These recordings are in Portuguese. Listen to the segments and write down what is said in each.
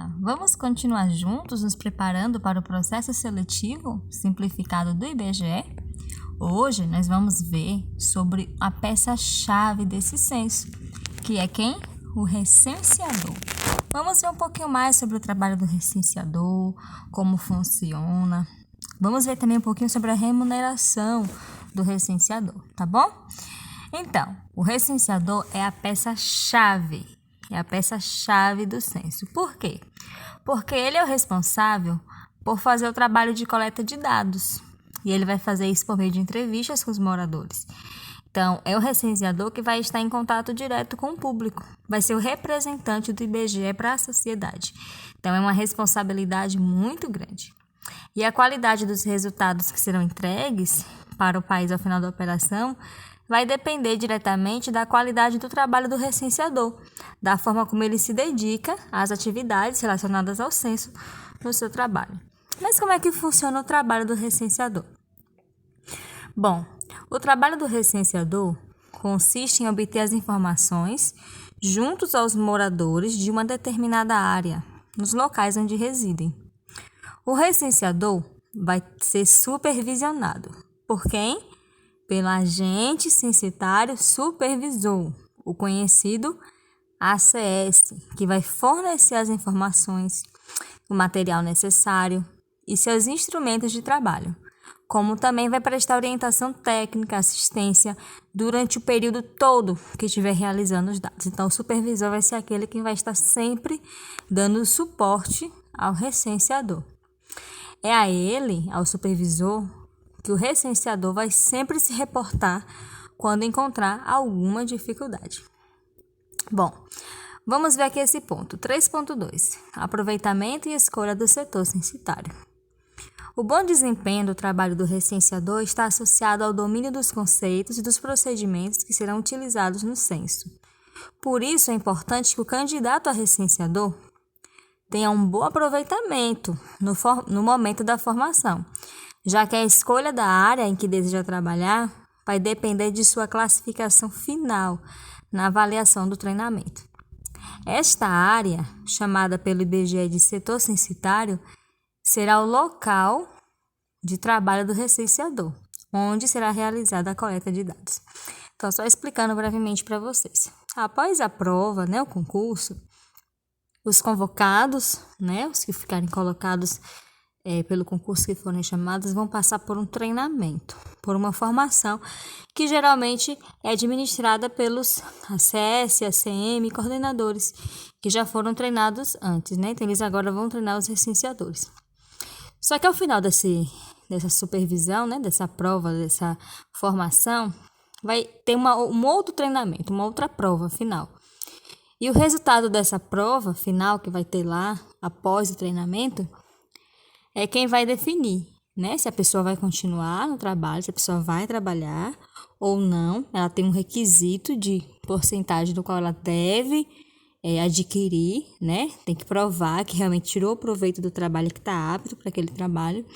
Olá! Vamos continuar juntos nos preparando para o processo seletivo simplificado do IBGE? Hoje nós vamos ver sobre a peça-chave desse censo, que é quem? O recenseador. Vamos ver um pouquinho mais sobre o trabalho do recenseador, como funciona. Vamos ver também um pouquinho sobre a remuneração do recenseador, tá bom? Então, o recenseador é a peça-chave. É a peça-chave do censo. Por quê? Porque ele é o responsável por fazer o trabalho de coleta de dados. E ele vai fazer isso por meio de entrevistas com os moradores. Então, é o recenseador que vai estar em contato direto com o público. Vai ser o representante do IBGE para a sociedade. Então, é uma responsabilidade muito grande. E a qualidade dos resultados que serão entregues para o país ao final da operação vai depender diretamente da qualidade do trabalho do recenseador, da forma como ele se dedica às atividades relacionadas ao censo no seu trabalho. Mas como é que funciona o trabalho do recenseador? Bom, o trabalho do recenseador consiste em obter as informações juntos aos moradores de uma determinada área, nos locais onde residem. O recenseador vai ser supervisionado. Por quem? Pelo agente censitário supervisor, o conhecido ACS, que vai fornecer as informações, o material necessário e seus instrumentos de trabalho, como também vai prestar orientação técnica, assistência durante o período todo que estiver realizando os dados. Então, o supervisor vai ser aquele que vai estar sempre dando suporte ao recenseador. É a ele, ao supervisor, que o recenseador vai sempre se reportar quando encontrar alguma dificuldade. Bom, vamos ver aqui esse ponto, 3.2, aproveitamento e escolha do setor censitário. O bom desempenho do trabalho do recenseador está associado ao domínio dos conceitos e dos procedimentos que serão utilizados no censo. Por isso, é importante que o candidato a recenseador tenha um bom aproveitamento no momento da formação, já que a escolha da área em que deseja trabalhar vai depender de sua classificação final na avaliação do treinamento. Esta área, chamada pelo IBGE de setor censitário, será o local de trabalho do recenseador, onde será realizada a coleta de dados. Então, só explicando brevemente para vocês. Após a prova, o concurso, os convocados, os que ficarem colocados pelo concurso que forem chamados, vão passar por um treinamento, por uma formação que geralmente é administrada pelos ACS, ACM, coordenadores, que já foram treinados antes, Então, eles agora vão treinar os recenseadores. Só que ao final dessa supervisão, dessa prova, dessa formação, vai ter um outro treinamento, uma outra prova final. E o resultado dessa prova final que vai ter lá, após o treinamento, é quem vai definir, se a pessoa vai continuar no trabalho, se a pessoa vai trabalhar ou não. Ela tem um requisito de porcentagem do qual ela deve adquirir, Tem que provar que realmente tirou proveito do trabalho, que está apto para aquele trabalho.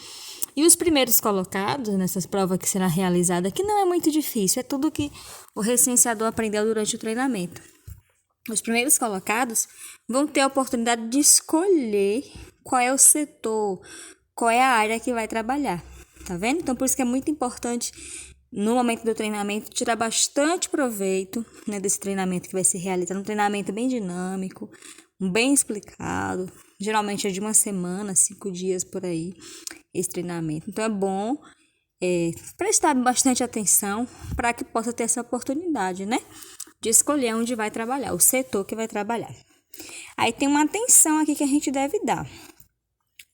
E os primeiros colocados nessas provas que será realizada, que não é muito difícil, é tudo que o recenseador aprendeu durante o treinamento. Os primeiros colocados vão ter a oportunidade de escolher qual é o setor, qual é a área que vai trabalhar, tá vendo? Então, por isso que é muito importante, no momento do treinamento, tirar bastante proveito, desse treinamento que vai ser realizado, um treinamento bem dinâmico, bem explicado, geralmente é de uma semana, 5 dias por aí, esse treinamento. Então, é bom prestar bastante atenção para que possa ter essa oportunidade, de escolher onde vai trabalhar, o setor que vai trabalhar. Aí tem uma atenção aqui que a gente deve dar.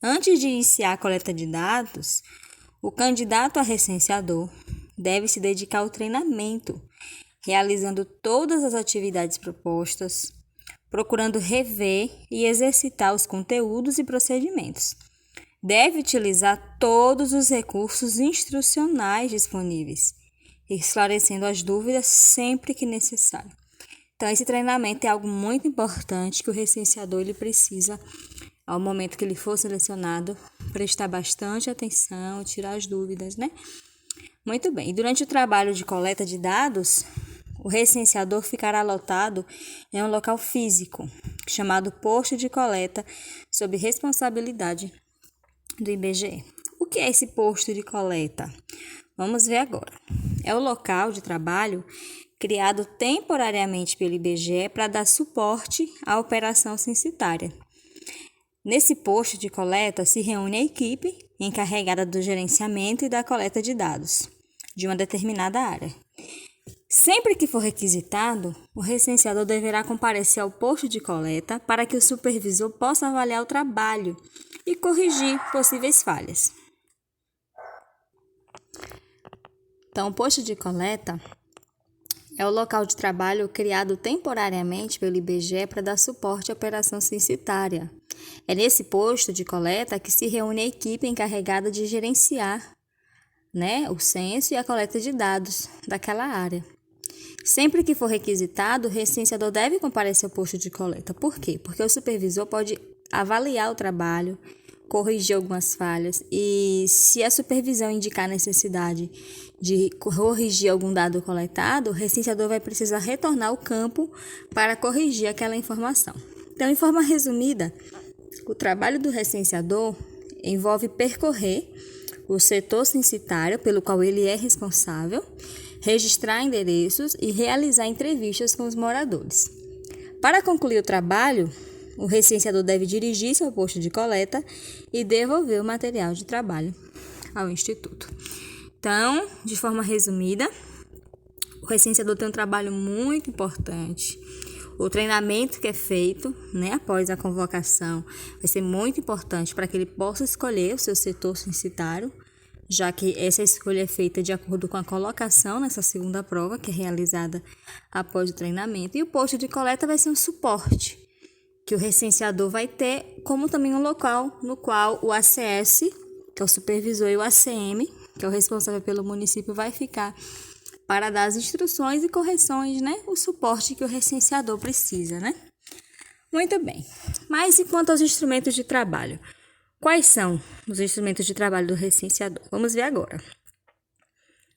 Antes de iniciar a coleta de dados, o candidato a recenseador deve se dedicar ao treinamento, realizando todas as atividades propostas, procurando rever e exercitar os conteúdos e procedimentos. Deve utilizar todos os recursos instrucionais disponíveis, esclarecendo as dúvidas sempre que necessário. Então, esse treinamento é algo muito importante que o recenseador ele precisa, ao momento que ele for selecionado, prestar bastante atenção, tirar as dúvidas, Muito bem. E durante o trabalho de coleta de dados, o recenseador ficará lotado em um local físico, chamado posto de coleta sob responsabilidade do IBGE. O que é esse posto de coleta? Vamos ver agora. É o local de trabalho criado temporariamente pelo IBGE para dar suporte à operação censitária. Nesse posto de coleta se reúne a equipe encarregada do gerenciamento e da coleta de dados de uma determinada área. Sempre que for requisitado, o recenseador deverá comparecer ao posto de coleta para que o supervisor possa avaliar o trabalho e corrigir possíveis falhas. Então, o posto de coleta é o local de trabalho criado temporariamente pelo IBGE para dar suporte à operação censitária. É nesse posto de coleta que se reúne a equipe encarregada de gerenciar, o censo e a coleta de dados daquela área. Sempre que for requisitado, o recenseador deve comparecer ao posto de coleta. Por quê? Porque o supervisor pode avaliar o trabalho, corrigir algumas falhas e, se a supervisão indicar a necessidade de corrigir algum dado coletado, o recenseador vai precisar retornar ao campo para corrigir aquela informação. Então, em forma resumida, o trabalho do recenseador envolve percorrer o setor censitário pelo qual ele é responsável, registrar endereços e realizar entrevistas com os moradores. Para concluir o trabalho, o recenseador deve dirigir-se ao posto de coleta e devolver o material de trabalho ao Instituto. Então, de forma resumida, o recenseador tem um trabalho muito importante. O treinamento que é feito, após a convocação, vai ser muito importante para que ele possa escolher o seu setor censitário, já que essa escolha é feita de acordo com a colocação nessa segunda prova, que é realizada após o treinamento. E o posto de coleta vai ser um suporte que o recenseador vai ter, como também um local no qual o ACS, que é o supervisor, e o ACM, que é o responsável pelo município, vai ficar para dar as instruções e correções, o suporte que o recenseador precisa, Muito bem. Mas e quanto aos instrumentos de trabalho? Quais são os instrumentos de trabalho do recenseador? Vamos ver agora.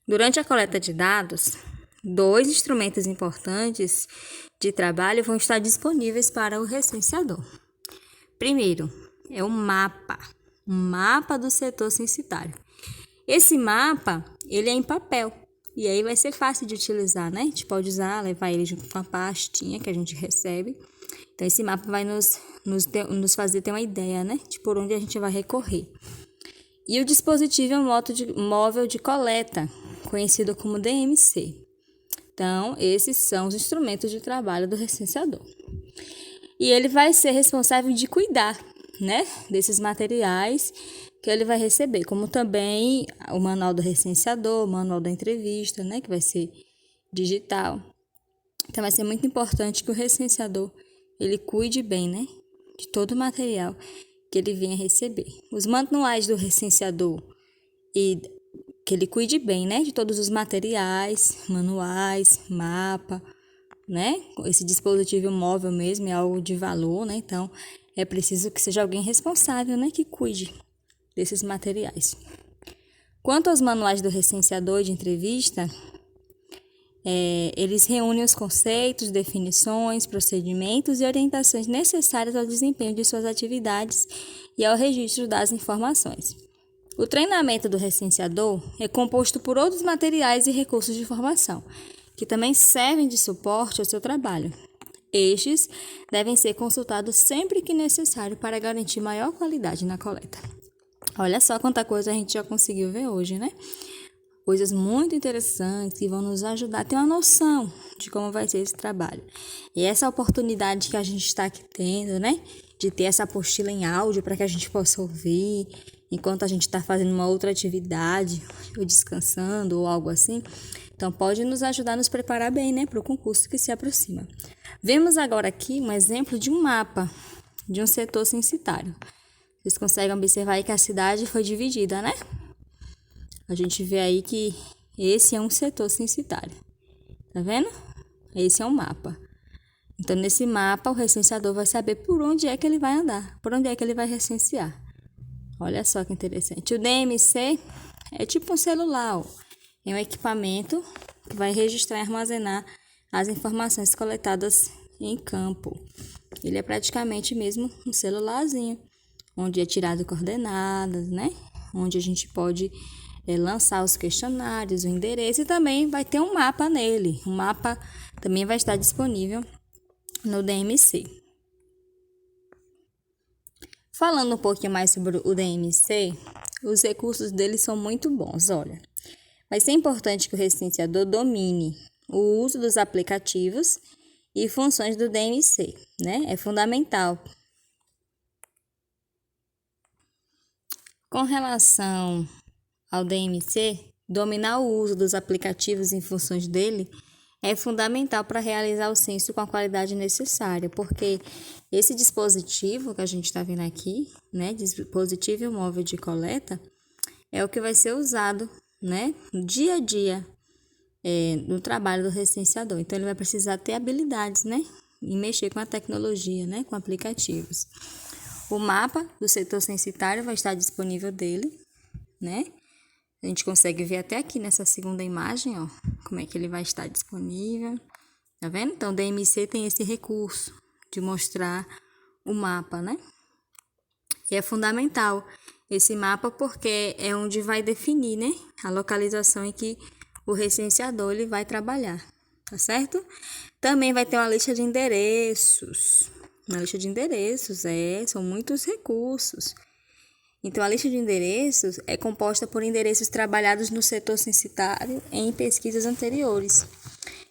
Durante a coleta de dados, 2 instrumentos importantes de trabalho vão estar disponíveis para o recenseador. Primeiro, é o mapa do setor censitário. Esse mapa, ele é em papel, e aí vai ser fácil de utilizar, A gente pode levar ele junto com a pastinha que a gente recebe. Então, esse mapa vai nos fazer ter uma ideia, de por onde a gente vai recorrer. E o dispositivo é um móvel de coleta, conhecido como DMC. Então, esses são os instrumentos de trabalho do recenseador. E ele vai ser responsável de cuidar, desses materiais que ele vai receber, como também o manual do recenseador, o manual da entrevista, que vai ser digital. Então, vai ser muito importante que o recenseador ele cuide bem, de todo o material que ele venha receber. Os manuais do recenseador, e que ele cuide bem, de todos os materiais, manuais, mapa, Esse dispositivo móvel mesmo é algo de valor, Então, é preciso que seja alguém responsável, que cuide desses materiais. Quanto aos manuais do recenseador de entrevista, eles reúnem os conceitos, definições, procedimentos e orientações necessárias ao desempenho de suas atividades e ao registro das informações. O treinamento do recenseador é composto por outros materiais e recursos de formação, que também servem de suporte ao seu trabalho. Estes devem ser consultados sempre que necessário para garantir maior qualidade na coleta. Olha só quanta coisa a gente já conseguiu ver hoje, Coisas muito interessantes que vão nos ajudar a ter uma noção de como vai ser esse trabalho. E essa oportunidade que a gente está aqui tendo, de ter essa apostila em áudio para que a gente possa ouvir enquanto a gente está fazendo uma outra atividade, ou descansando, ou algo assim. Então, pode nos ajudar a nos preparar bem, para o concurso que se aproxima. Vemos agora aqui um exemplo de um mapa de um setor censitário. Vocês conseguem observar aí que a cidade foi dividida, A gente vê aí que esse é um setor censitário. Tá vendo? Esse é um mapa. Então, nesse mapa, o recenseador vai saber por onde é que ele vai andar, por onde é que ele vai recensear. Olha só que interessante. O DMC é tipo um celular, É um equipamento que vai registrar e armazenar as informações coletadas em campo. Ele é praticamente mesmo um celularzinho, onde é tirado coordenadas, né? Onde a gente pode lançar os questionários, o endereço, e também vai ter um mapa nele. O mapa também vai estar disponível no DMC. Falando um pouquinho mais sobre o DMC, os recursos dele são muito bons. Olha, vai ser importante que o recenseador domine o uso dos aplicativos e funções do DMC, né? É fundamental. Com relação ao DMC, dominar o uso dos aplicativos e funções dele é fundamental para realizar o censo com a qualidade necessária, porque esse dispositivo que a gente está vendo aqui, né, dispositivo móvel de coleta, é o que vai ser usado, né, no dia a dia no trabalho do recenseador. Então, ele vai precisar ter habilidades, né, em mexer com a tecnologia, né, com aplicativos. O mapa do setor censitário vai estar disponível dele, né? A gente consegue ver até aqui nessa segunda imagem, ó, como é que ele vai estar disponível. Tá vendo? Então, o DMC tem esse recurso de mostrar o mapa, né? E é fundamental esse mapa porque é onde vai definir, né, a localização em que o recenseador ele vai trabalhar, tá certo? Também vai ter uma lista de endereços. Uma lista de endereços, são muitos recursos. Então, a lista de endereços é composta por endereços trabalhados no setor censitário em pesquisas anteriores.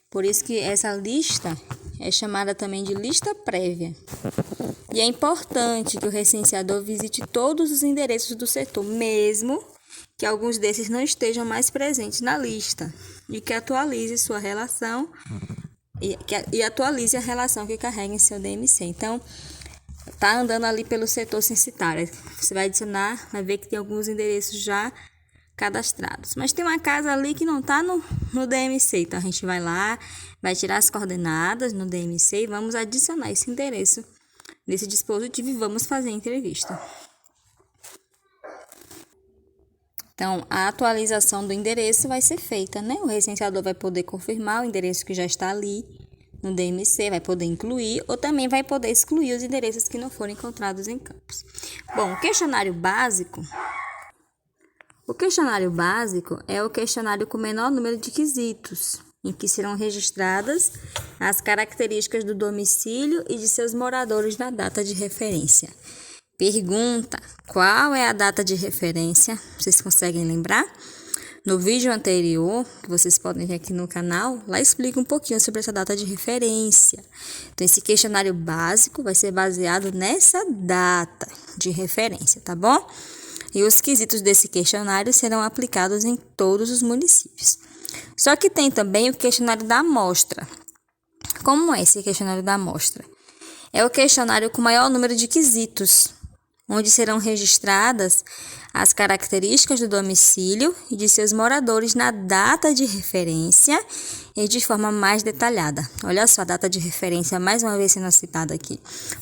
Por isso que essa lista é chamada também de lista prévia. E é importante que o recenseador visite todos os endereços do setor, mesmo que alguns desses não estejam mais presentes na lista, e que atualize sua relação e atualize a relação que carrega em seu DMC. Então, tá andando ali pelo setor censitário, você vai adicionar, vai ver que tem alguns endereços já cadastrados. Mas tem uma casa ali que não tá no DMC, então a gente vai lá, vai tirar as coordenadas no DMC e vamos adicionar esse endereço nesse dispositivo e vamos fazer a entrevista. Então, a atualização do endereço vai ser feita, né? O recenseador vai poder confirmar o endereço que já está ali no DMC, vai poder incluir ou também vai poder excluir os endereços que não foram encontrados em campos. Bom, o questionário básico é o questionário com o menor número de quesitos, em que serão registradas as características do domicílio e de seus moradores na data de referência. Pergunta: qual é a data de referência? Vocês conseguem lembrar? No vídeo anterior, que vocês podem ver aqui no canal, lá explica um pouquinho sobre essa data de referência. Então, esse questionário básico vai ser baseado nessa data de referência, tá bom? E os quesitos desse questionário serão aplicados em todos os municípios. Só que tem também o questionário da amostra. Como é esse questionário da amostra? É o questionário com maior número de quesitos, onde serão registradas as características do domicílio e de seus moradores na data de referência e de forma mais detalhada. Olha só a data de referência, mais uma vez sendo citada aqui.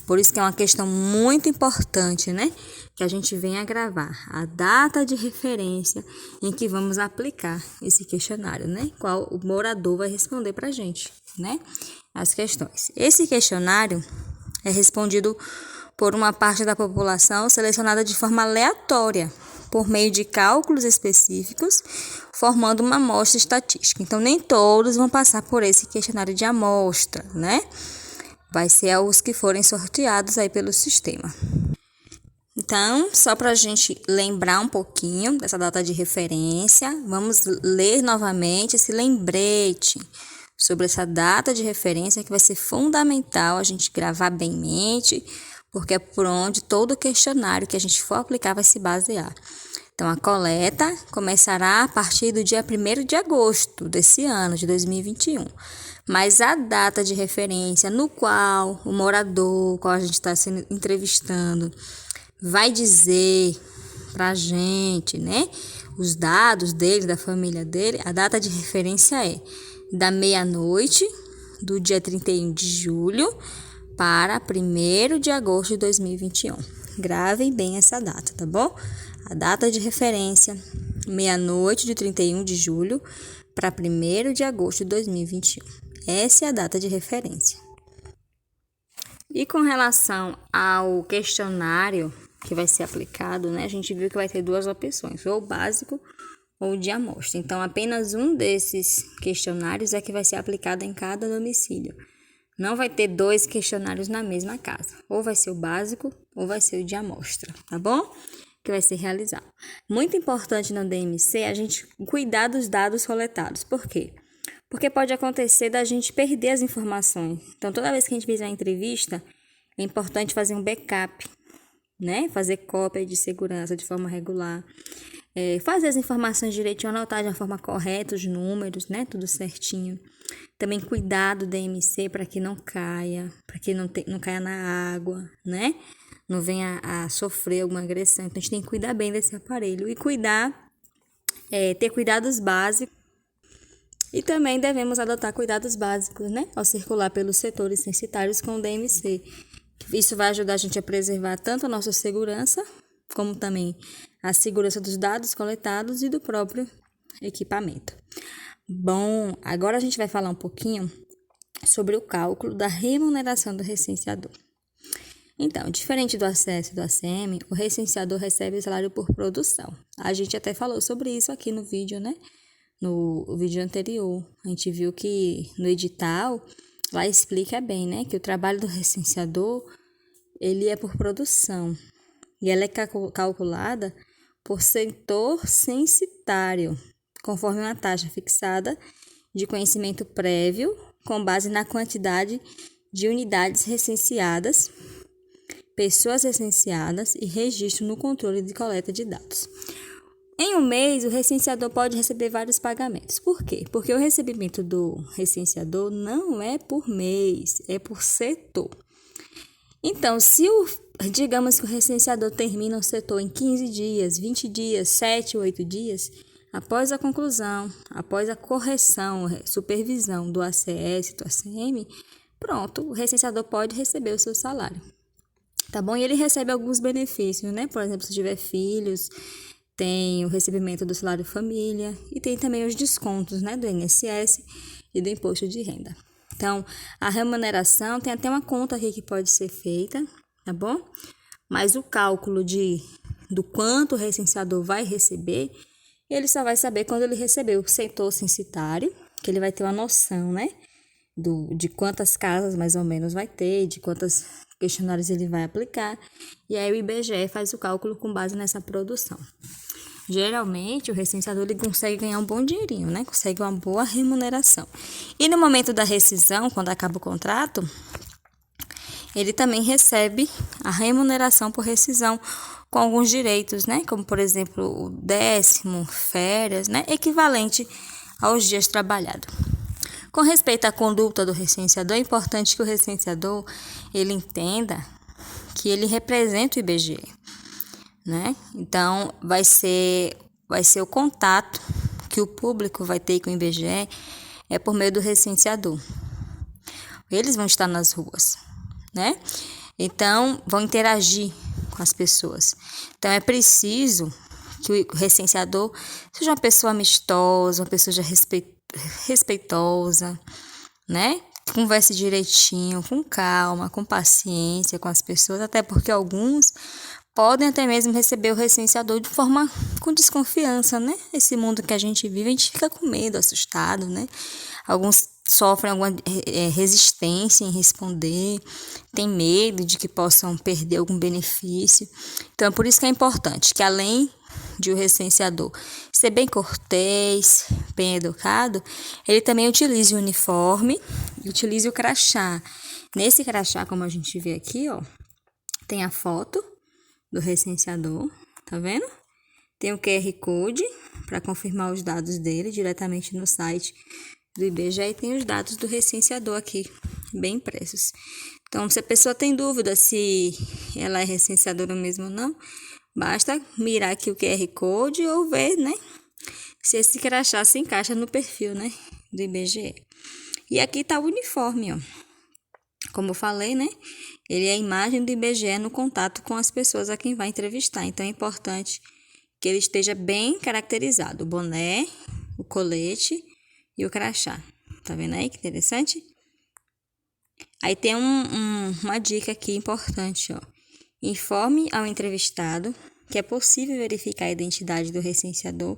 Por isso que é uma questão muito importante, né? Que a gente venha gravar a data de referência em que vamos aplicar esse questionário, né? Qual o morador vai responder para a gente, né? As questões. Esse questionário é respondido por uma parte da população selecionada de forma aleatória, por meio de cálculos específicos, formando uma amostra estatística. Então, nem todos vão passar por esse questionário de amostra, né? Vai ser os que forem sorteados aí pelo sistema. Então, só para a gente lembrar um pouquinho dessa data de referência, vamos ler novamente esse lembrete sobre essa data de referência que vai ser fundamental a gente gravar bem em mente, porque é por onde todo o questionário que a gente for aplicar vai se basear. Então, a coleta começará a partir do dia 1º de agosto desse ano, de 2021. Mas a data de referência no qual o morador, qual a gente está sendo entrevistando, vai dizer pra gente, né, os dados dele, da família dele, a data de referência é da meia-noite do dia 31 de julho para 1º de agosto de 2021. Gravem bem essa data, tá bom? A data de referência, meia-noite de 31 de julho para 1º de agosto de 2021. Essa é a data de referência. E com relação ao questionário que vai ser aplicado, né, a gente viu que vai ter duas opções, ou o básico ou de amostra. Então, apenas um desses questionários é que vai ser aplicado em cada domicílio. Não vai ter dois questionários na mesma casa. Ou vai ser o básico ou vai ser o de amostra, tá bom? Que vai ser realizado. Muito importante no DMC a gente cuidar dos dados coletados. Por quê? Porque pode acontecer da gente perder as informações. Então, toda vez que a gente fizer uma entrevista, é importante fazer um backup, né? Fazer cópia de segurança de forma regular. Fazer as informações direitinho, anotar de uma forma correta os números, né? Tudo certinho. Também cuidar do DMC para que não caia, para que não caia na água, né? Não venha a sofrer alguma agressão. Então, a gente tem que cuidar bem desse aparelho e ter cuidados básicos. E também devemos adotar cuidados básicos, né? Ao circular pelos setores censitários com o DMC. Isso vai ajudar a gente a preservar tanto a nossa segurança, como também a segurança dos dados coletados e do próprio equipamento. Bom, agora a gente vai falar um pouquinho sobre o cálculo da remuneração do recenseador. Então, diferente do acesso e do ACM, o recenseador recebe o salário por produção. A gente até falou sobre isso aqui no vídeo, né? No vídeo anterior. A gente viu que no edital, lá explica bem, né? Que o trabalho do recenseador, ele é por produção. E ela é calculada por setor censitário, conforme uma taxa fixada de conhecimento prévio, com base na quantidade de unidades recenseadas, pessoas recenseadas e registro no controle de coleta de dados. Em um mês, o recenseador pode receber vários pagamentos. Por quê? Porque o recebimento do recenseador não é por mês, é por setor. Então, digamos que o recenseador termina o setor em 15 dias, 20 dias, 7, 8 dias, após a conclusão, após a correção, supervisão do ACS e do ACM, pronto, o recenseador pode receber o seu salário. Tá bom? E ele recebe alguns benefícios, né? Por exemplo, se tiver filhos, tem o recebimento do salário família e tem também os descontos, né? Do INSS e do imposto de renda. Então, a remuneração tem até uma conta aqui que pode ser feita, tá bom? Mas o cálculo do quanto o recenseador vai receber, ele só vai saber quando ele receber o setor censitário, que ele vai ter uma noção, né? De quantas casas mais ou menos vai ter, de quantos questionários ele vai aplicar. E aí o IBGE faz o cálculo com base nessa produção. Geralmente, o recenseador ele consegue ganhar um bom dinheirinho, né? Consegue uma boa remuneração. E no momento da rescisão, quando acaba o contrato, ele também recebe a remuneração por rescisão com alguns direitos, né? Como, por exemplo, o 10º, férias, né? Equivalente aos dias trabalhados. Com respeito à conduta do recenseador, é importante que o recenseador ele entenda que ele representa o IBGE. Né? Então, vai ser o contato que o público vai ter com o IBGE é por meio do recenseador. Eles vão estar nas ruas, né? Então, vão interagir com as pessoas. Então, é preciso que o recenseador seja uma pessoa amistosa, uma pessoa já respeitosa, né? Converse direitinho, com calma, com paciência com as pessoas, até porque alguns podem até mesmo receber o recenseador de forma com desconfiança, né? Esse mundo que a gente vive, a gente fica com medo, assustado, né? Alguns sofrem alguma resistência em responder, tem medo de que possam perder algum benefício. Então, é por isso que é importante que, além de o recenseador ser bem cortês, bem educado, ele também utilize o uniforme e utilize o crachá. Nesse crachá, como a gente vê aqui, ó, tem a foto do recenseador, tá vendo? Tem o QR Code para confirmar os dados dele diretamente no site do IBGE e tem os dados do recenseador aqui, bem impressos. Então, se a pessoa tem dúvida se ela é recenseadora mesmo ou não, basta mirar aqui o QR Code ou ver, né, se esse crachá se encaixa no perfil, né, do IBGE. E aqui tá o uniforme, ó. Como eu falei, né? Ele é a imagem do IBGE no contato com as pessoas a quem vai entrevistar. Então, é importante que ele esteja bem caracterizado. O boné, o colete e o crachá. Tá vendo aí que interessante? Aí tem uma dica aqui importante, ó. Informe ao entrevistado que é possível verificar a identidade do recenseador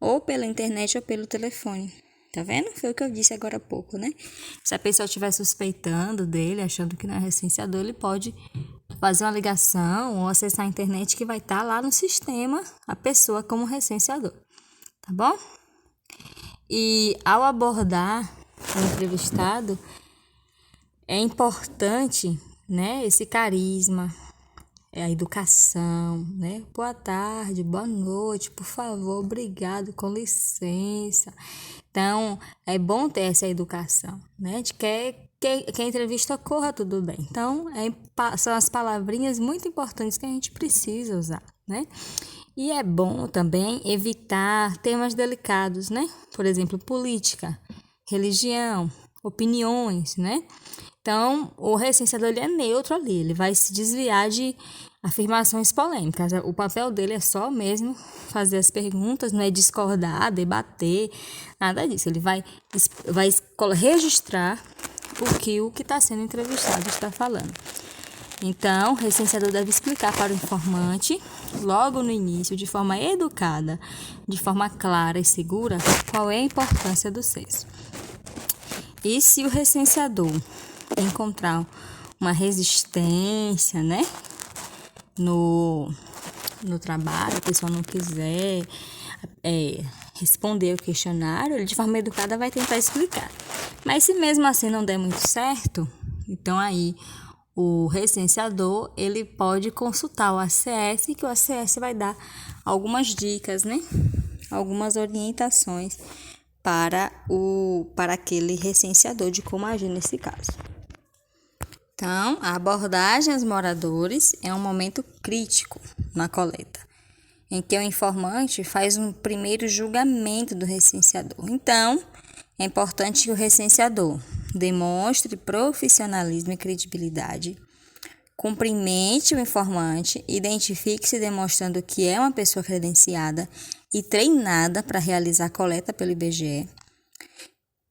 ou pela internet ou pelo telefone. Tá vendo? Foi o que eu disse agora há pouco, né? Se a pessoa estiver suspeitando dele, achando que não é recenseador, ele pode fazer uma ligação ou acessar a internet que vai estar lá no sistema a pessoa como recenseador. Tá bom? E ao abordar o entrevistado, é importante, né, esse carisma, a educação, né? Boa tarde, boa noite, por favor, obrigado, com licença. Então, é bom ter essa educação, né? De que a entrevista corra tudo bem. Então, são as palavrinhas muito importantes que a gente precisa usar, né? E é bom também evitar temas delicados, né? Por exemplo, política, religião, opiniões, né? Então, o recenseador ele é neutro ali, ele vai se desviar de afirmações polêmicas. O papel dele é só mesmo fazer as perguntas, não é discordar, debater, nada disso. Ele vai registrar o que está sendo entrevistado está falando. Então, o recenseador deve explicar para o informante, logo no início, de forma educada, de forma clara e segura, qual é a importância do censo. E se o recenseador encontrar uma resistência, né, no trabalho, a pessoa não quiser responder o questionário, ele de forma educada vai tentar explicar. Mas se mesmo assim não der muito certo, então aí o recenseador ele pode consultar o ACS, que o ACS vai dar algumas dicas, né, algumas orientações para aquele recenseador de como agir nesse caso. Então, a abordagem aos moradores é um momento crítico na coleta, em que o informante faz um primeiro julgamento do recenseador. Então, é importante que o recenseador demonstre profissionalismo e credibilidade, cumprimente o informante, identifique-se demonstrando que é uma pessoa credenciada e treinada para realizar a coleta pelo IBGE,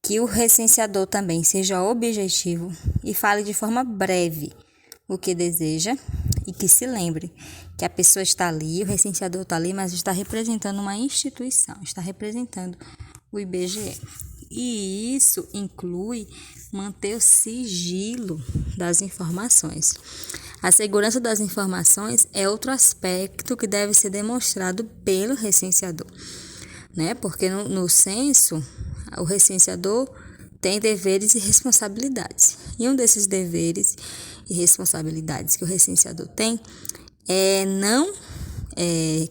que o recenseador também seja objetivo e fale de forma breve o que deseja e que se lembre que a pessoa está ali, o recenseador está ali, mas está representando uma instituição, está representando o IBGE. E isso inclui manter o sigilo das informações. A segurança das informações é outro aspecto que deve ser demonstrado pelo recenseador, né? Porque no censo, o recenseador tem deveres e responsabilidades. E um desses deveres e responsabilidades que o recenseador tem é não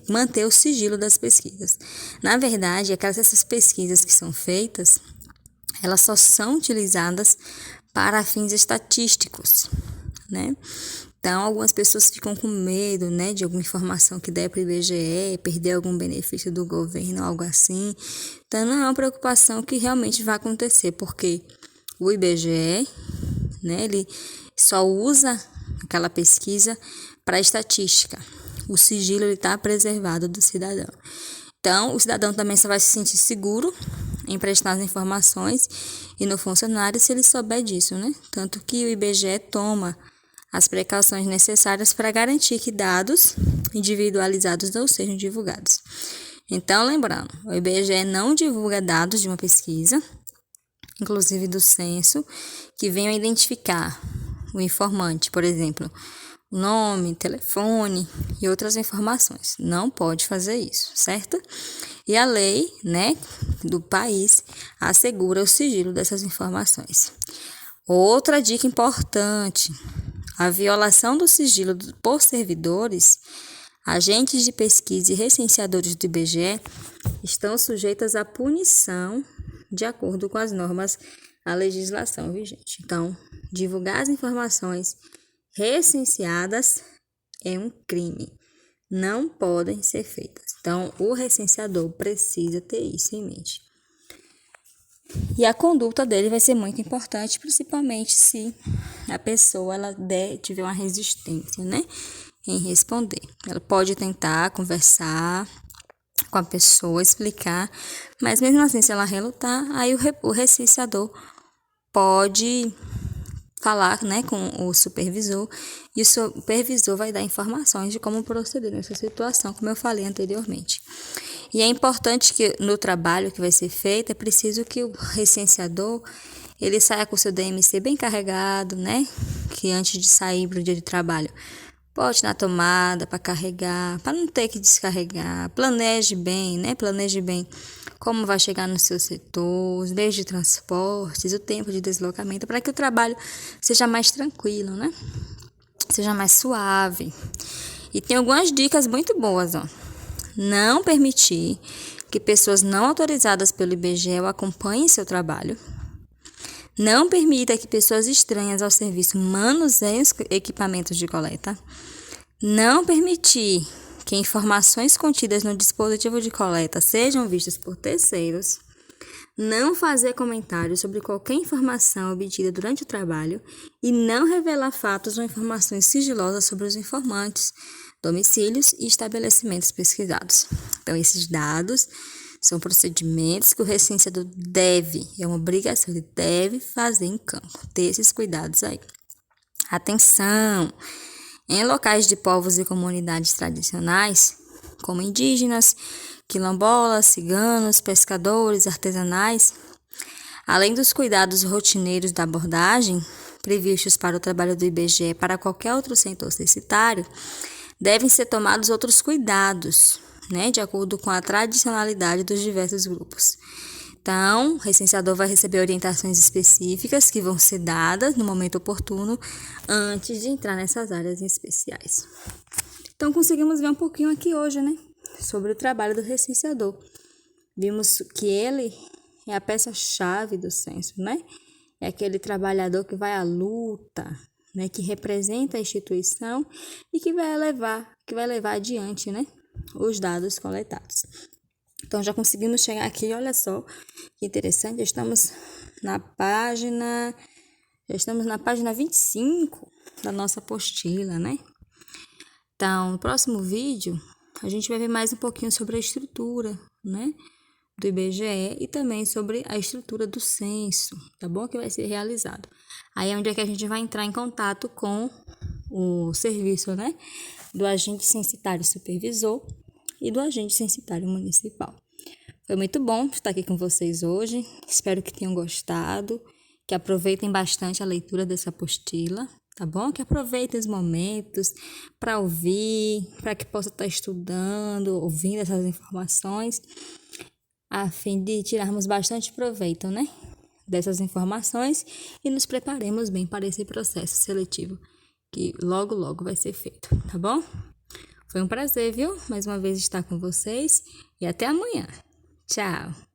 manter o sigilo das pesquisas. Na verdade, essas pesquisas que são feitas, elas só são utilizadas para fins estatísticos, né? Então, algumas pessoas ficam com medo, né, de alguma informação que der para o IBGE, perder algum benefício do governo, algo assim. Então, não é uma preocupação que realmente vai acontecer, porque o IBGE, né, ele só usa aquela pesquisa para estatística. O sigilo está preservado do cidadão. Então, o cidadão também só vai se sentir seguro em prestar as informações e no funcionário se ele souber disso, né? Tanto que o IBGE toma as precauções necessárias para garantir que dados individualizados não sejam divulgados. Então, lembrando, o IBGE não divulga dados de uma pesquisa, inclusive do censo, que venham identificar o informante, por exemplo, nome, telefone e outras informações. Não pode fazer isso, certo? E a lei, né, do país assegura o sigilo dessas informações. Outra dica importante: a violação do sigilo por servidores, agentes de pesquisa e recenseadores do IBGE estão sujeitas à punição de acordo com as normas da legislação vigente. Então, divulgar as informações recenseadas é um crime, não podem ser feitas. Então, o recenseador precisa ter isso em mente. E a conduta dele vai ser muito importante, principalmente se a pessoa tiver uma resistência, né, em responder. Ela pode tentar conversar com a pessoa, explicar, mas mesmo assim, se ela relutar, aí o recenseador pode falar, né, com o supervisor, e o supervisor vai dar informações de como proceder nessa situação, como eu falei anteriormente. E é importante que no trabalho que vai ser feito, é preciso que o recenseador ele saia com o seu DMC bem carregado, né? Que antes de sair para o dia de trabalho, bote na tomada para carregar, para não ter que descarregar. Planeje bem, né? Planeje bem como vai chegar no seu setor, os meios de transportes, o tempo de deslocamento, para que o trabalho seja mais tranquilo, né? Seja mais suave. E tem algumas dicas muito boas, ó. Não permitir que pessoas não autorizadas pelo IBGE acompanhem seu trabalho. Não permita que pessoas estranhas ao serviço manuseiem os equipamentos de coleta. Não permitir que informações contidas no dispositivo de coleta sejam vistas por terceiros. Não fazer comentários sobre qualquer informação obtida durante o trabalho e não revelar fatos ou informações sigilosas sobre os informantes, domicílios e estabelecimentos pesquisados. Então, esses dados são procedimentos que o recenseador é uma obrigação, ele deve fazer em campo, ter esses cuidados aí. Atenção! Em locais de povos e comunidades tradicionais, como indígenas, quilombolas, ciganos, pescadores, artesanais, além dos cuidados rotineiros da abordagem, previstos para o trabalho do IBGE para qualquer outro setor censitário, devem ser tomados outros cuidados, né, de acordo com a tradicionalidade dos diversos grupos. Então, o recenseador vai receber orientações específicas que vão ser dadas no momento oportuno antes de entrar nessas áreas especiais. Então, conseguimos ver um pouquinho aqui hoje, né, sobre o trabalho do recenseador. Vimos que ele é a peça-chave do censo, né? É aquele trabalhador que vai à luta, né, que representa a instituição e que vai levar adiante, né, os dados coletados. Então, já conseguimos chegar aqui, olha só, que interessante, já estamos na página 25 da nossa apostila, né? Então, no próximo vídeo, a gente vai ver mais um pouquinho sobre a estrutura, né, do IBGE e também sobre a estrutura do censo, tá bom? Que vai ser realizado. Aí é onde é que a gente vai entrar em contato com o serviço, né, do agente censitário supervisor e do agente censitário municipal. Foi muito bom estar aqui com vocês hoje. Espero que tenham gostado, que aproveitem bastante a leitura dessa apostila, tá bom? Que aproveitem os momentos para ouvir, para que possa estar estudando, ouvindo essas informações, a fim de tirarmos bastante proveito, né, dessas informações e nos preparemos bem para esse processo seletivo que logo, logo vai ser feito, tá bom? Foi um prazer, viu? Mais uma vez estar com vocês e até amanhã. Tchau!